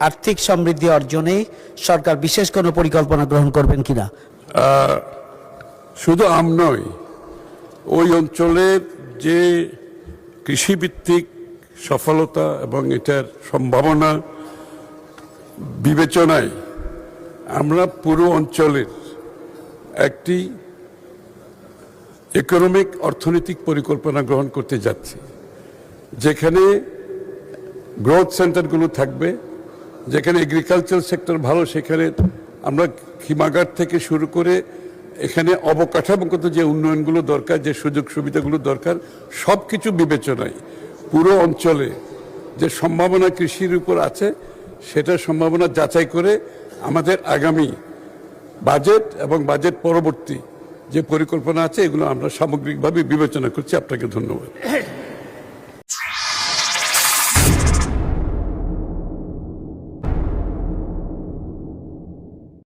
আর্থিক সমৃদ্ধি অর্জনে সরকার বিশেষ কোনো পরিকল্পনা গ্রহণ করবেন কিনা? শুধু আম নয়, ওই অঞ্চলের যে কৃষিভিত্তিক সফলতা এবং এটার সম্ভাবনা বিবেচনায় আমরা পুরো অঞ্চলের একটি ইকোনমিক অর্থনৈতিক পরিকল্পনা গ্রহণ করতে যাচ্ছি, যেখানে গ্রোথ সেন্টারগুলো থাকবে, যেখানে এগ্রিকালচার সেক্টর ভালো, সেখানে আমরা হিমাগার থেকে শুরু করে এখানে অবকাঠামোগত যে উন্নয়নগুলো দরকার, যে সুযোগ সুবিধাগুলো দরকার, সব কিছু বিবেচনায় পুরো অঞ্চলে যে সম্ভাবনা কৃষির উপর আছে সেটার সম্ভাবনা যাচাই করে আমাদের আগামী বাজেট এবং বাজেট পরবর্তী যে পরিকল্পনা আছে এগুলো আমরা সামগ্রিকভাবে বিবেচনা করছি। আপনাকে ধন্যবাদ।